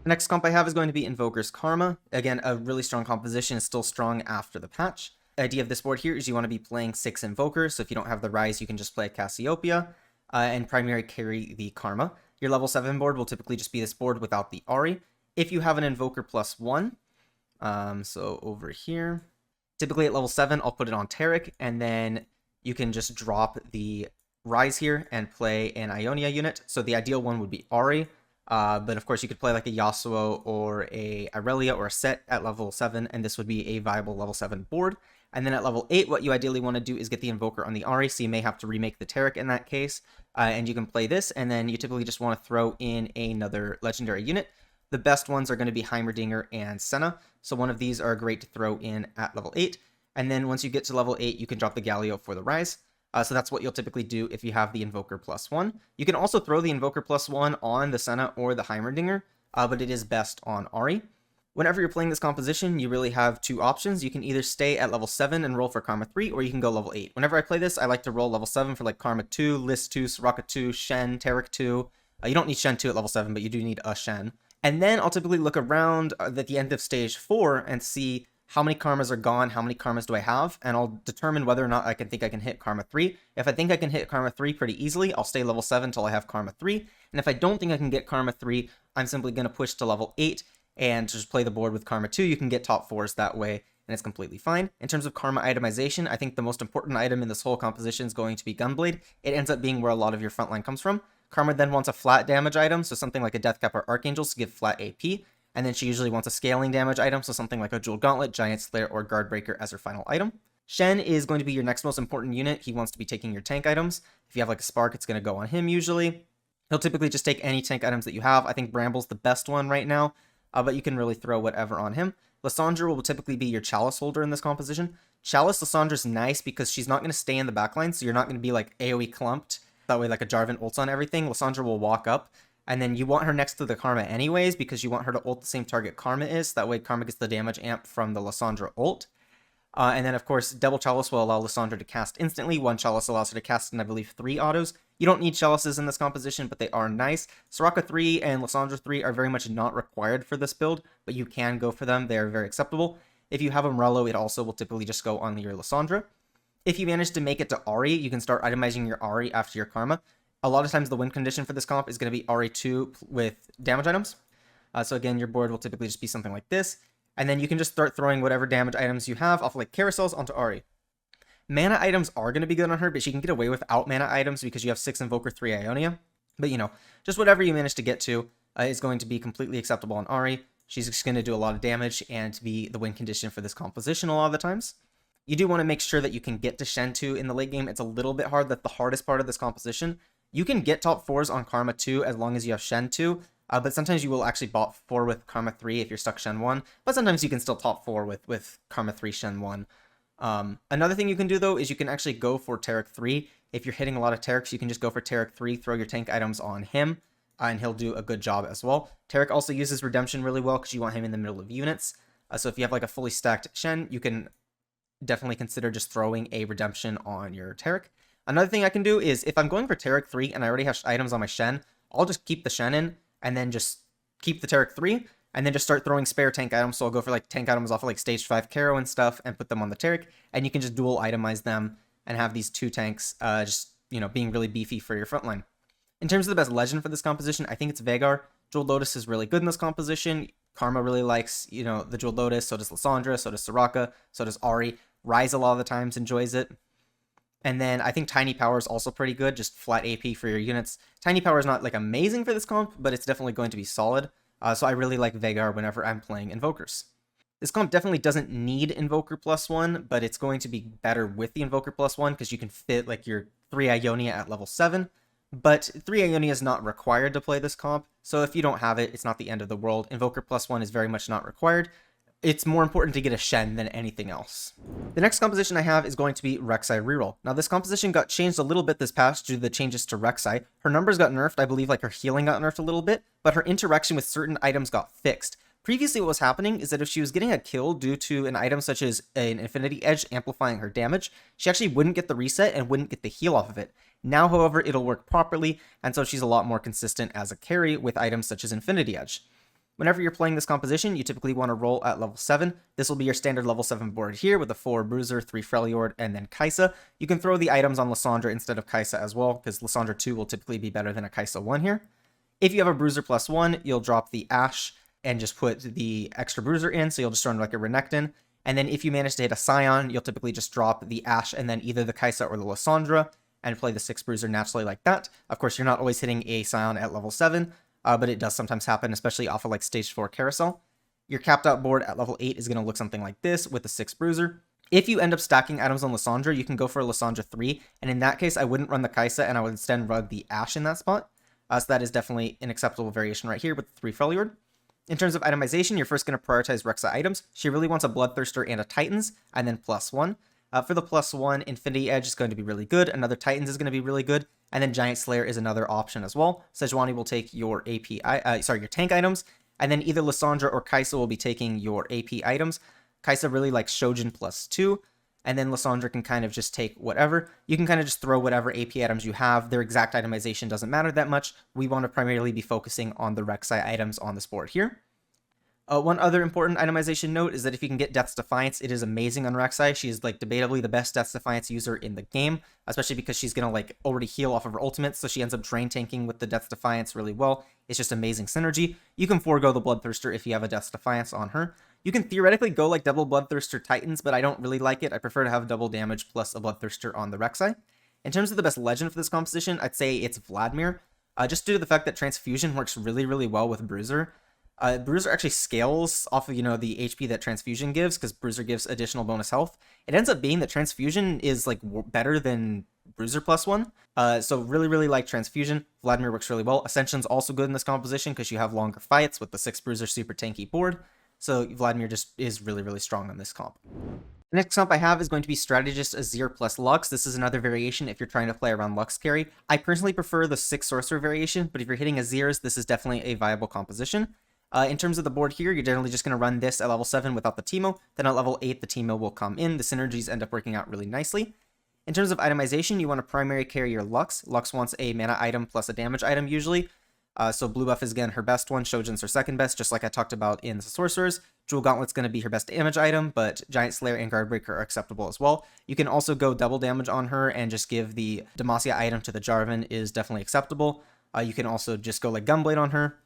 The next comp I have is going to be Invoker's Karma. Again, a really strong composition. Is still strong after the patch. The idea of this board here is you want to be playing 6 Invokers, so if you don't have the Rise, you can just play Cassiopeia, and primary carry the Karma. Your level 7 board will typically just be this board without the Ahri. If you have an Invoker +1, so over here, typically at level 7, I'll put it on Taric, and then you can just drop the Rise here and play an Ionia unit. So the ideal one would be Ahri, but of course you could play like a Yasuo or a Irelia or a Set at level 7, and this would be a viable level 7 board. And then at level 8, what you ideally want to do is get the Invoker on the Ahri, so you may have to remake the Taric in that case. And you can play this, and then you typically just want to throw in another legendary unit. The best ones are going to be Heimerdinger and Senna, so one of these are great to throw in at level 8. And then once you get to level 8, you can drop the Galio for the Rise. So that's what you'll typically do if you have the Invoker +1. You can also throw the Invoker +1 on the Senna or the Heimerdinger, but it is best on Ahri. Whenever you're playing this composition, you really have 2 options. You can either stay at level 7 and roll for Karma 3, or you can go level 8. Whenever I play this, I like to roll level 7 for like Karma 2, List 2, Soraka 2, Shen, Taric 2. You don't need Shen 2 at level 7, but you do need a Shen. And then I'll typically look around at the end of stage 4 and see how many Karmas are gone, how many Karmas do I have, and I'll determine whether or not I think I can hit Karma 3. If I think I can hit Karma 3 pretty easily, I'll stay level 7 until I have Karma 3. And if I don't think I can get Karma 3, I'm simply going to push to level 8 and just play the board with Karma 2. You can get top 4s that way, and it's completely fine. In terms of Karma itemization, I think the most important item in this whole composition is going to be Gunblade. It ends up being where a lot of your frontline comes from. Karma then wants a flat damage item, so something like a Deathcap or Archangels to give flat AP. And then she usually wants a scaling damage item, so something like a Jewel Gauntlet, Giant Slayer, or Guardbreaker as her final item. Shen is going to be your next most important unit. He wants to be taking your tank items. If you have like a Spark, it's going to go on him usually. He'll typically just take any tank items that you have. I think Bramble's the best one right now, but you can really throw whatever on him. Lysandra will typically be your Chalice holder in this composition. Chalice Lysandra is nice because she's not going to stay in the backline, so you're not going to be like AoE clumped. That way like a Jarvan ults on everything. Lysandra will walk up, and then you want her next to the Karma anyways because you want her to ult the same target Karma is. That way Karma gets the damage amp from the Lysandra ult. And then, of course, double Chalice will allow Lysandra to cast instantly. One Chalice allows her to cast in, I believe, 3 autos. You don't need Chalices in this composition, but they are nice. Soraka 3 and Lysandra 3 are very much not required for this build, but you can go for them. They are very acceptable. If you have a Morello, it also will typically just go on your Lysandra. If you manage to make it to Ahri, you can start itemizing your Ahri after your Karma. A lot of times the win condition for this comp is going to be Ahri 2 with damage items. So again, your board will typically just be something like this. And then you can just start throwing whatever damage items you have off like carousels onto Ahri. Mana items are going to be good on her, but she can get away without mana items because you have 6 Invoker, 3 Ionia. But you know, just whatever you manage to get to is going to be completely acceptable on Ahri. She's just going to do a lot of damage and be the win condition for this composition a lot of the times. You do want to make sure that you can get to Shen 2 in the late game. It's a little bit hard. That's the hardest part of this composition. You can get top 4s on Karma 2 as long as you have Shen 2. But sometimes you will actually bot 4 with Karma 3 if you're stuck Shen 1. But sometimes you can still top 4 with Karma 3 Shen 1. Another thing you can do, though, is you can actually go for Taric 3. If you're hitting a lot of Tarics, you can just go for Taric 3, throw your tank items on him, and he'll do a good job as well. Taric also uses Redemption really well because you want him in the middle of units. So if you have like a fully stacked Shen, you can definitely consider just throwing a Redemption on your Taric. Another thing I can do is if I'm going for Taric 3 and I already have items on my Shen, I'll just keep the Shen in, and then just keep the Taric 3, and then just start throwing spare tank items. So I'll go for like tank items off of like stage 5 Caro and stuff and put them on the Taric, and you can just dual itemize them and have these 2 tanks just, you know, being really beefy for your front line. In terms of the best legend for this composition, I think it's Veigar. Jeweled Lotus is really good in this composition. Karma really likes, you know, the Jeweled Lotus, so does Lysandra, so does Soraka, so does Ahri. Ryze a lot of the times enjoys it. And then I think Tiny Power is also pretty good, just flat AP for your units. Tiny Power is not like amazing for this comp, but it's definitely going to be solid. So I really like Veigar whenever I'm playing Invokers. This comp definitely doesn't need Invoker +1, but it's going to be better with the Invoker +1 because you can fit like your 3 Ionia at level 7. But 3 Ionia is not required to play this comp, so if you don't have it, it's not the end of the world. Invoker +1 is very much not required. It's more important to get a Shen than anything else. The next composition I have is going to be Rek'sai Reroll. Now this composition got changed a little bit this patch due to the changes to Rek'sai. Her numbers got nerfed, I believe like her healing got nerfed a little bit, but her interaction with certain items got fixed. Previously what was happening is that if she was getting a kill due to an item such as an Infinity Edge amplifying her damage, she actually wouldn't get the reset and wouldn't get the heal off of it. Now, however, it'll work properly, and so she's a lot more consistent as a carry with items such as Infinity Edge. Whenever you're playing this composition, you typically want to roll at level 7. This will be your standard level 7 board here with a 4 Bruiser, 3 Freljord, and then Kai'Sa. You can throw the items on Lysandra instead of Kai'Sa as well, because Lysandra 2 will typically be better than a Kai'Sa 1 here. If you have a Bruiser +1, you'll drop the Ashe and just put the extra Bruiser in, so you'll just run like a Renekton. And then if you manage to hit a Scion, you'll typically just drop the Ashe and then either the Kai'Sa or the Lysandra, and play the 6 Bruiser naturally like that. Of course, you're not always hitting a Scion at level 7, but it does sometimes happen, especially off of like stage 4 carousel. Your capped out board at level 8 is going to look something like this with the 6 Bruiser. If you end up stacking items on Lysandra, you can go for a Lysandra 3, and in that case, I wouldn't run the Kai'Sa, and I would instead run the Ashe in that spot. So that is definitely an acceptable variation right here with the 3 Freljord. In terms of itemization, you're first going to prioritize Rek'Sai items. She really wants a Bloodthirster and a Titans, and then +1. For the +1, Infinity Edge is going to be really good. Another Titans is going to be really good. And then Giant Slayer is another option as well. Sejuani will take your your tank items. And then either Lysandra or Kai'Sa will be taking your AP items. Kai'Sa really likes Shojin +2. And then Lysandra can kind of just take whatever. You can kind of just throw whatever AP items you have. Their exact itemization doesn't matter that much. We want to primarily be focusing on the Rek'Sai items on this board here. One other important itemization note is that if you can get Death's Defiance, it is amazing on Rek'Sai. She is like debatably the best Death's Defiance user in the game, especially because she's going to like already heal off of her ultimate, so she ends up drain tanking with the Death's Defiance really well. It's just amazing synergy. You can forego the Bloodthirster if you have a Death's Defiance on her. You can theoretically go like double Bloodthirster Titans, but I don't really like it. I prefer to have double damage plus a Bloodthirster on the Rek'Sai. In terms of the best legend for this composition, I'd say it's Vladimir. just due to the fact that Transfusion works really, really well with Bruiser. Bruiser actually scales off of, the HP that Transfusion gives, because Bruiser gives additional bonus health. It ends up being that Transfusion is, like, better than Bruiser +1. So really, really like Transfusion. Vladimir works really well. Ascension's also good in this composition, because you have longer fights with the 6 Bruiser super tanky board. So Vladimir just is really, really strong on this comp. The next comp I have is going to be Strategist Azir plus Lux. This is another variation if you're trying to play around Lux carry. I personally prefer the 6 Sorcerer variation, but if you're hitting Azirs, this is definitely a viable composition. In terms of the board here, you're generally just going to run this at level 7 without the Teemo. Then at level 8, the Teemo will come in. The synergies end up working out really nicely. In terms of itemization, you want to primary carry your Lux. Lux wants a mana item plus a damage item usually. So Blue Buff is again her best one, Shojin's her second best, just like I talked about in the Sorcerers. Jewel Gauntlet's going to be her best damage item, but Giant Slayer and Guardbreaker are acceptable as well. You can also go double damage on her and just give the Demacia item to the Jarvan is definitely acceptable. You can also just go like Gunblade on her.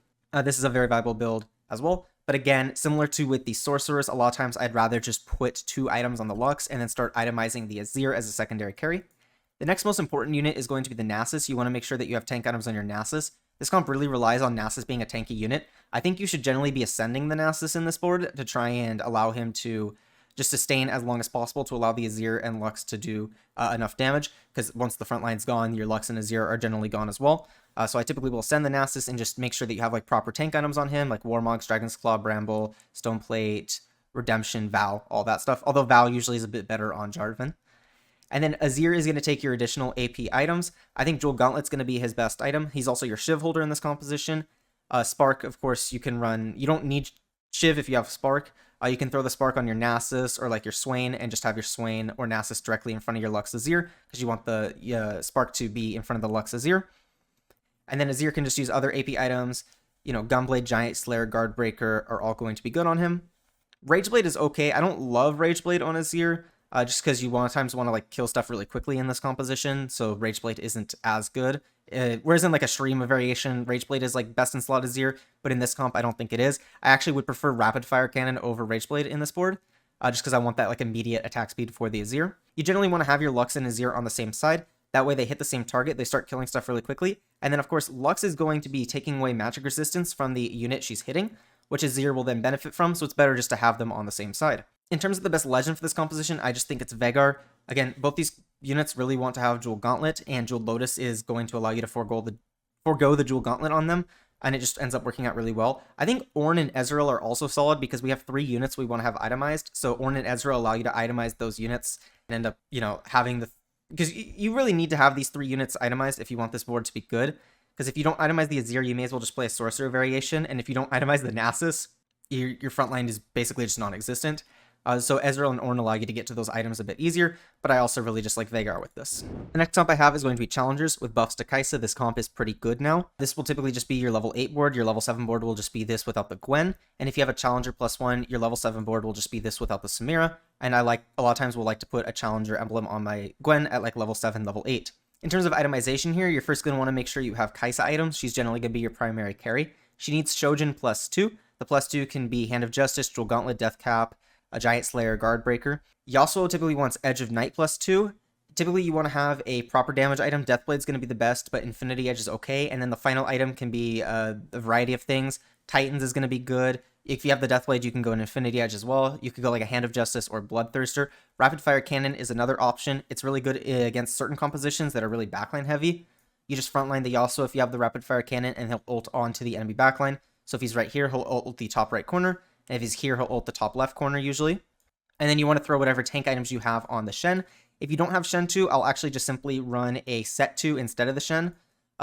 This is a very viable build as well. But again, similar to with the Sorcerers, a lot of times I'd rather just put 2 items on the Lux and then start itemizing the Azir as a secondary carry. The next most important unit is going to be the Nasus. You want to make sure that you have tank items on your Nasus. This comp really relies on Nasus being a tanky unit. I think you should generally be ascending the Nasus in this board to try and allow him to just sustain as long as possible to allow the Azir and Lux to do enough damage, because once the front line's gone, your Lux and Azir are generally gone as well. So I typically will send the Nasus and just make sure that you have like proper tank items on him, like Warmogs, Dragon's Claw, Bramble, Stoneplate, Redemption, Vow, all that stuff. Although Vow usually is a bit better on Jarvan. And then Azir is going to take your additional AP items. I think Jewel Gauntlet's going to be his best item. He's also your Shiv holder in this composition. Spark, of course, you can run. You don't need Shiv if you have Spark. You can throw the Spark on your Nasus or like your Swain and just have your Swain or Nasus directly in front of your Lux Azir, because you want the Spark to be in front of the Lux Azir. And then Azir can just use other AP items. Gunblade, Giant Slayer, Guardbreaker are all going to be good on him. Rageblade is okay. I don't love Rageblade on Azir, just because you want to like kill stuff really quickly in this composition, so Rageblade isn't as good. Whereas in like a Shreema variation, Rageblade is like best in slot Azir, but in this comp I don't think it is. I actually would prefer Rapid Fire Cannon over Rageblade in this board, just because I want that like immediate attack speed for the Azir. You generally want to have your Lux and Azir on the same side. That way they hit the same target, they start killing stuff really quickly. And then of course Lux is going to be taking away magic resistance from the unit she's hitting, which Azir will then benefit from, so it's better just to have them on the same side. In terms of the best legend for this composition, I just think it's Veigar. Again, both these units really want to have Jewel Gauntlet, and Jewel Lotus is going to allow you to forego the Jewel Gauntlet on them, and it just ends up working out really well. I think Ornn and Ezreal are also solid because we have 3 units we want to have itemized, so Ornn and Ezreal allow you to itemize those units and end up, having the... Because you really need to have these 3 units itemized if you want this board to be good, because if you don't itemize the Azir, you may as well just play a Sorcerer variation, and if you don't itemize the Nasus, your front line is basically just non-existent. So Ezreal and Ornn allow you to get to those items a bit easier, but I also really just like Veigar with this. The next comp I have is going to be Challengers with buffs to Kai'Sa. This comp is pretty good now. This will typically just be your level 8 board. Your level 7 board will just be this without the Gwen. And if you have a Challenger +1, your level 7 board will just be this without the Samira. And I like, a lot of times will like to put a Challenger emblem on my Gwen at like level 7, level 8. In terms of itemization here, you're first going to want to make sure you have Kai'Sa items. She's generally going to be your primary carry. She needs Shojin +2. The +2 can be Hand of Justice, Jewel Gauntlet, Death Cap, a Giant Slayer, Guardbreaker. Yasuo typically wants Edge of Night +2. Typically you want to have a proper damage item. Deathblade's going to be the best, but Infinity Edge is okay. And then the final item can be a variety of things. Titans is going to be good. If you have the Deathblade, you can go an Infinity Edge as well. You could go like a Hand of Justice or Bloodthirster. Rapid Fire Cannon is another option. It's really good against certain compositions that are really backline heavy. You just frontline the Yasuo if you have the Rapid Fire Cannon, and he'll ult onto the enemy backline. So if he's right here, he'll ult the top right corner. And if he's here, he'll ult the top left corner usually. And then you want to throw whatever tank items you have on the Shen. If you don't have Shen 2, I'll actually just simply run a Set 2 instead of the Shen.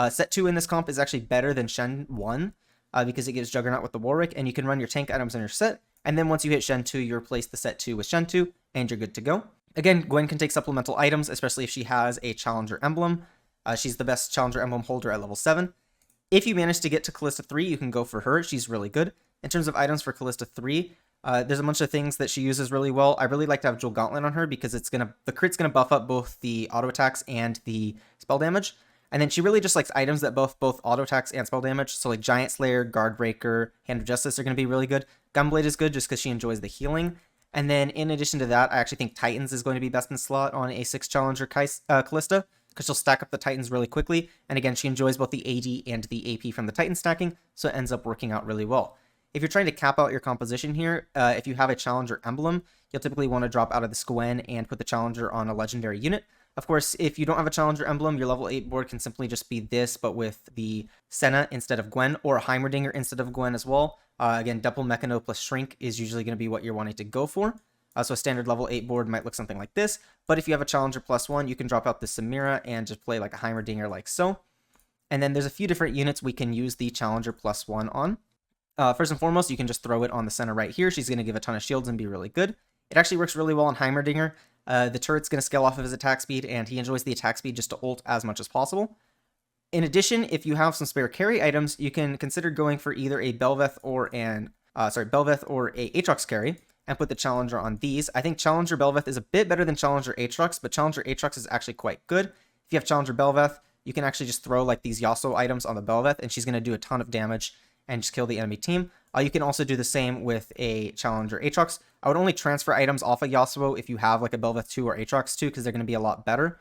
Set 2 in this comp is actually better than Shen 1 because it gives Juggernaut with the Warwick, and you can run your tank items on your set. And then once you hit Shen 2, you replace the Set 2 with Shen 2, and you're good to go. Again, Gwen can take supplemental items, especially if she has a Challenger emblem. She's the best Challenger emblem holder at level 7. If you manage to get to Kalista 3, you can go for her. She's really good. In terms of items for Kalista 3, there's a bunch of things that she uses really well. I really like to have Jewel Gauntlet on her because the crit's gonna buff up both the auto attacks and the spell damage. And then she really just likes items that both auto attacks and spell damage. So like Giant Slayer, Guardbreaker, Hand of Justice are gonna be really good. Gunblade is good just because she enjoys the healing. And then in addition to that, I actually think Titans is going to be best in slot on a 6 Challenger Kalista. because she'll stack up the Titans really quickly, and again, she enjoys both the AD and the AP from the Titan stacking, so it ends up working out really well. If you're trying to cap out your composition here, if you have a Challenger emblem, you'll typically want to drop out of the Gwen and put the Challenger on a legendary unit. Of course, if you don't have a Challenger emblem, your level 8 board can simply just be this, but with the Senna instead of Gwen, or a Heimerdinger instead of Gwen as well. Again, Double Mechano plus Shrink is usually going to be what you're wanting to go for. So a standard level 8 board might look something like this, but if you have a Challenger +1, you can drop out the Samira and just play like a Heimerdinger like so. And then there's a few different units we can use the Challenger +1 on. First and foremost, you can just throw it on the center right here. She's going to give a ton of shields and be really good. It actually works really well on Heimerdinger. The turret's going to scale off of his attack speed, and he enjoys the attack speed just to ult as much as possible. In addition, if you have some spare carry items, you can consider going for either a Belveth or a Aatrox carry, and put the Challenger on these. I think Challenger Belveth is a bit better than Challenger Aatrox, but Challenger Aatrox is actually quite good. If you have Challenger Belveth, you can actually just throw like these Yasuo items on the Belveth, and she's going to do a ton of damage and just kill the enemy team. You can also do the same with a Challenger Aatrox. I would only transfer items off of Yasuo if you have like a Belveth 2 or Aatrox 2, because they're going to be a lot better.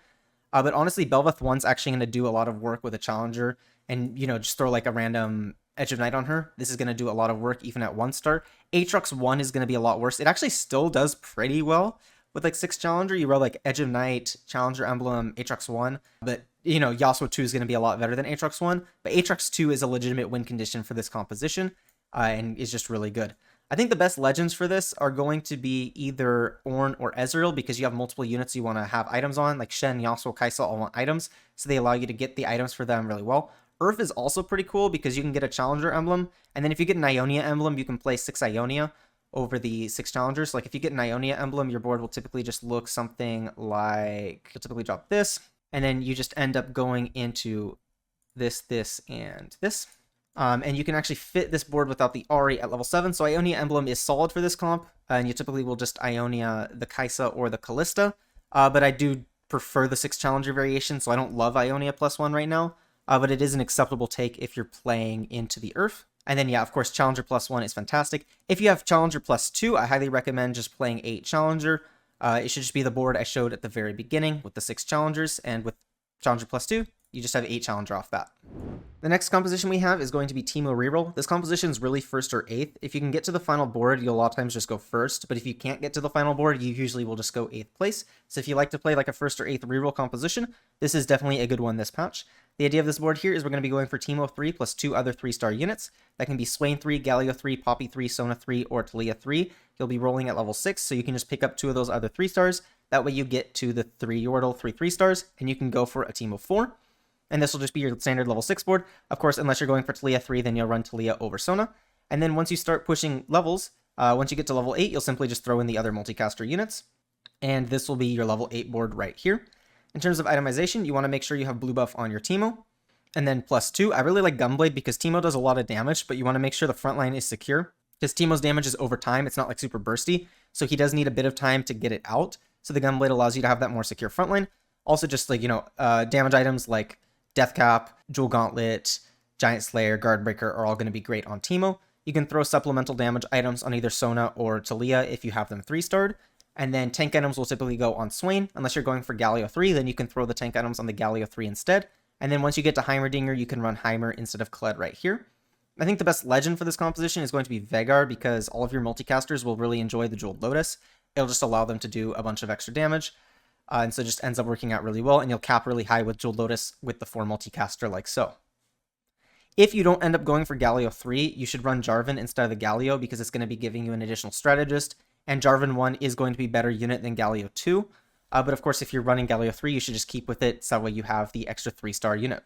But honestly, Belveth 1's actually going to do a lot of work with a Challenger, and, you know, just throw like a random Edge of Night on her. This is going to do a lot of work even at 1-star. Aatrox 1 is going to be a lot worse. It actually still does pretty well with like 6 Challenger. You roll like Edge of Night, Challenger Emblem, Aatrox 1, but, you know, Yasuo 2 is going to be a lot better than Aatrox 1, but Aatrox 2 is a legitimate win condition for this composition, and is just really good. I think the best legends for this are going to be either Ornn or Ezreal, because you have multiple units you want to have items on, like Shen, Yasuo, Kai'Sa all want items, so they allow you to get the items for them really well. Earth is also pretty cool because you can get a Challenger emblem, and then if you get an Ionia emblem, you can play 6 Ionia over the 6 Challengers. Like if you get an Ionia emblem, your board will typically just look something like, you'll typically drop this, and then you just end up going into this, and this. And you can actually fit this board without the Ahri at level 7, so Ionia emblem is solid for this comp, and you typically will just Ionia the Kai'Sa or the Kalista, but I do prefer the 6 Challenger variation, so I don't love Ionia +1 right now, but it is an acceptable take if you're playing into the Earth. And then, yeah, of course, Challenger +1 is fantastic. If you have Challenger +2, I highly recommend just playing 8 Challenger. It should just be the board I showed at the very beginning with the 6 Challengers, and with Challenger +2, you just have 8 Challenger off that. The next composition we have is going to be Teemo Reroll. This composition is really 1st or 8th. If you can get to the final board, you'll a lot of times just go 1st, but if you can't get to the final board, you usually will just go 8th place. So if you like to play like a 1st or 8th reroll composition, this is definitely a good one this patch. The idea of this board here is we're going to be going for Teemo 3 plus 2 other 3-star units. That can be Swain 3, Galio 3, Poppy 3, Sona 3, or Taliyah 3. You'll be rolling at level 6, so you can just pick up 2 of those other 3-stars. That way you get to the 3 Yordle, 3 3-stars, and you can go for a team of 4. And this will just be your standard level 6 board. Of course, unless you're going for Taliyah 3, then you'll run Taliyah over Sona. And then once you start pushing levels, once you get to level 8, you'll simply just throw in the other multicaster units. And this will be your level 8 board right here. In terms of itemization, you want to make sure you have blue buff on your Teemo. And then +2, I really like Gunblade because Teemo does a lot of damage, but you want to make sure the front line is secure. Because Teemo's damage is over time, it's not like super bursty, so he does need a bit of time to get it out. So the Gunblade allows you to have that more secure front line. Also just like, damage items like Deathcap, Jewel Gauntlet, Giant Slayer, Guardbreaker are all going to be great on Teemo. You can throw supplemental damage items on either Sona or Taliyah if you have them 3-starred. And then tank items will typically go on Swain. Unless you're going for Galio 3, then you can throw the tank items on the Galio 3 instead. And then once you get to Heimerdinger, you can run Heimer instead of Kled right here. I think the best legend for this composition is going to be Veigar because all of your multicasters will really enjoy the Jeweled Lotus. It'll just allow them to do a bunch of extra damage. And so it just ends up working out really well, and you'll cap really high with Jeweled Lotus with the 4 multicaster like so. If you don't end up going for Galio 3, you should run Jarvan instead of the Galio because it's going to be giving you an additional strategist, and Jarvan 1 is going to be a better unit than Galio 2. But of course, if you're running Galio 3, you should just keep with it, so that way you have the extra 3-star unit.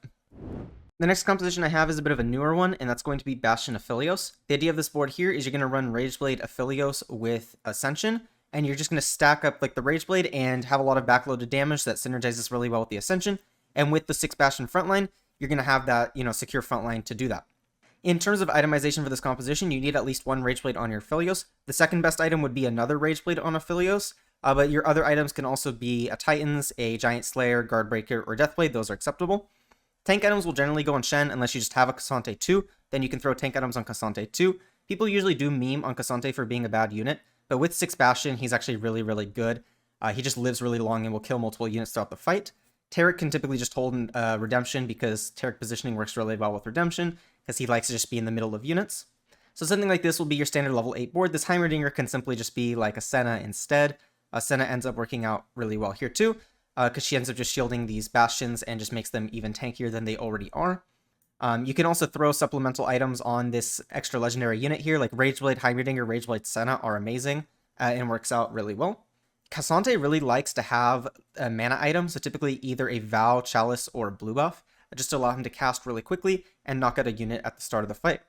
The next composition I have is a bit of a newer one, and that's going to be Bastion Aphelios. The idea of this board here is you're going to run Rageblade Aphelios with Ascension, and you're just going to stack up like the Rageblade and have a lot of backloaded damage that synergizes really well with the Ascension. And with the 6 Bastion frontline, you're going to have that, secure frontline to do that. In terms of itemization for this composition, you need at least 1 Rageblade on your Aphelios. The second best item would be another Rageblade on Aphelios, but your other items can also be a Titans, a Giant Slayer, Guardbreaker, or Deathblade. Those are acceptable. Tank items will generally go on Shen unless you just have a Cassante 2. Then you can throw tank items on Cassante 2. People usually do meme on Cassante for being a bad unit, but with 6 Bastion, he's actually really, really good. He just lives really long and will kill multiple units throughout the fight. Taric can typically just hold Redemption because Taric positioning works really well with Redemption because he likes to just be in the middle of units. So something like this will be your standard level 8 board. This Heimerdinger can simply just be like a Senna instead. Senna ends up working out really well here too because she ends up just shielding these Bastions and just makes them even tankier than they already are. You can also throw supplemental items on this extra legendary unit here, like Rageblade, Heimerdinger, Rageblade, Senna are amazing and works out really well. Cassante really likes to have a mana item, so typically either a Vow, Chalice, or a blue buff, just to allow him to cast really quickly and knock out a unit at the start of the fight.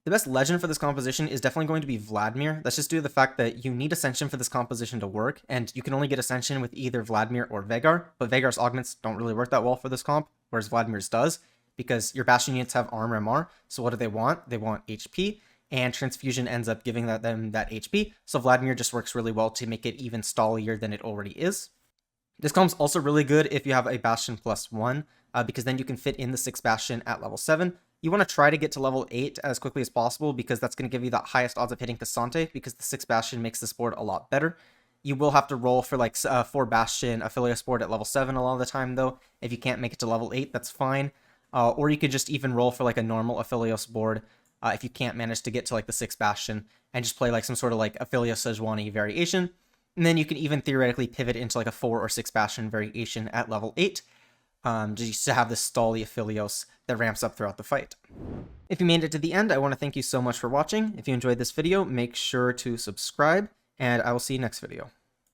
The best legend for this composition is definitely going to be Vladimir. That's just due to the fact that you need Ascension for this composition to work, and you can only get Ascension with either Vladimir or Veigar, but Veigar's augments don't really work that well for this comp, whereas Vladimir's does, because your Bastion units have armor MR, so what do they want? They want HP, and Transfusion ends up giving them that HP, so Vladimir just works really well to make it even stallier than it already is. This comp's also really good if you have a Bastion +1, because then you can fit in the 6 Bastion at level 7. You want to try to get to level 8 as quickly as possible because that's going to give you the highest odds of hitting Cassante because the 6 Bastion makes this board a lot better. You will have to roll for like 4 Bastion Aphelios board at level 7 a lot of the time though. If you can't make it to level 8, that's fine. Or you could just even roll for like a normal Aphelios board if you can't manage to get to like the 6 Bastion and just play like some sort of like Aphelios Sejuani variation. And then you can even theoretically pivot into like a 4 or 6 Bastion variation at level 8. Just to have this stally Aphelios that ramps up throughout the fight. If you made it to the end, I want to thank you so much for watching. If you enjoyed this video, make sure to subscribe, and I will see you next video.